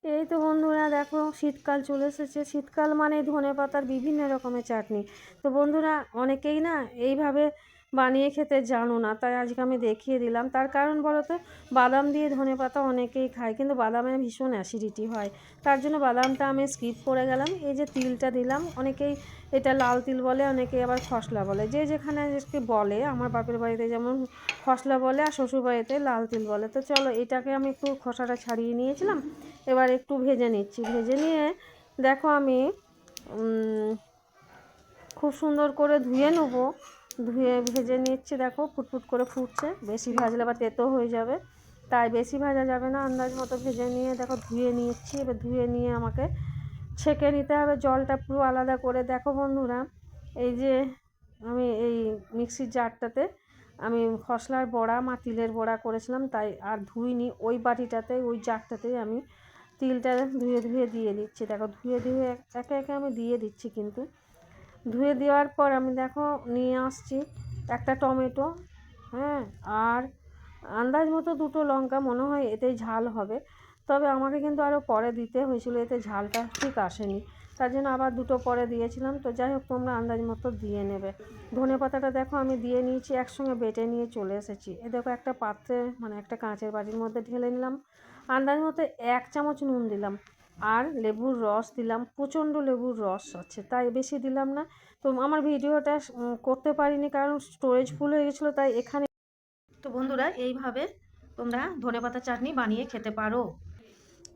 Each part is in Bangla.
এই তো বন্ধুরা দেখো শীতকাল চলে এসেছে। শীতকাল মানে ধনেপাতার বিভিন্ন রকমের চাটনি। তো বন্ধুরা অনেকেই না এইভাবে বানিয়ে খেতে জানো না, তাই আজকে আমি দেখিয়ে দিলাম। তার কারণ বলো তো, বাদাম দিয়ে ধনেপাতা অনেকেই খায়, কিন্তু বাদামে ভীষণ অ্যাসিডিটি হয়। তার জন্য বাদামটা আমি স্কিপ করে গেলাম। এই যে তিলটা দিলাম, অনেকেই এটা লাল তিল বলে, অনেকেই আবার খসলা বলে, যে যেখানে বলে। আমার বাপের বাড়িতে যেমন খসলা বলে আর শ্বশুর বাড়িতে লাল তিল বলে। তো চলো, এটাকে আমি একটু খোসাটা ছাড়িয়ে নিয়েছিলাম, এবার একটু ভেজে নিচ্ছি। ভেজে নিয়ে দেখো আমি খুব সুন্দর করে ধুয়ে নেবো। ধুয়ে ভেজে নিচ্ছি, দেখো ফুটফুট করে ফুটছে। বেশি ভাজলে আবার তেতো হয়ে যাবে, তাই বেশি ভাজা যাবে না, আন্দাজ মতো ভেজে নিয়ে দেখো ধুয়ে নিচ্ছি। এবার ধুয়ে নিয়ে আমাকে ছেঁকে নিতে হবে, জলটা পুরো আলাদা করে। দেখো বন্ধুরা, এই যে আমি এই মিক্সির জারটাতে আমি খসলার বড়া তিলের বড়া করেছিলাম, তাই আর ধুইনি। ওই বাটিটাতে, ওই জারটাতেই আমি তিলটা ধুয়ে ধুয়ে দিয়ে দিচ্ছি। দেখো ধুয়ে ধুয়ে একে একে আমি দিয়ে দিচ্ছি। কিন্তু ধুয়ে দেওয়ার পর আমি দেখো নিয়ে আসছি একটা টমেটো, হ্যাঁ, আর আন্দাজ মতো দুটো লঙ্কা। মনে হয় এতেই ঝাল হবে, তবে আমাকে কিন্তু আরও পরে দিতে হয়েছিল, এতে ঝালটা ঠিক আসেনি, তার জন্য আবার দুটো পরে দিয়েছিলাম। তো যাই হোক, তোমরা আন্দাজ মতো দিয়ে নেবে। ধনে পাতাটা দেখো আমি দিয়ে নিয়েছি, একসঙ্গে বেটে নিয়ে চলে এসেছি। এ দেখো একটা পাত্রে, মানে একটা কাঁচের বাটির মধ্যে ঢেলে নিলাম। আন্দাজ মতো 1 চামচ নুন দিলাম, আর লেবুর রস দিলাম। প্রচণ্ড লেবুর রস আছে, তাই বেশি দিলাম না। তো আমার ভিডিওটা করতে পারিনি, কারণ স্টোরেজ ফুল হয়ে গেছিলো, তাই এখানে। তো বন্ধুরা, এইভাবে তোমরা ধনেপাতা চাটনি বানিয়ে খেতে পারো।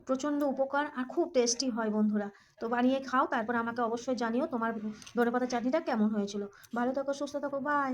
প্রচণ্ড উপকার আর খুব টেস্টি হয় বন্ধুরা। তো বানিয়ে খাও, তারপর আমাকে অবশ্যই জানিও তোমার ধনেপাতা চাটনিটা কেমন হয়েছিল। ভালো থাকো, সুস্থ থাকো, বাই।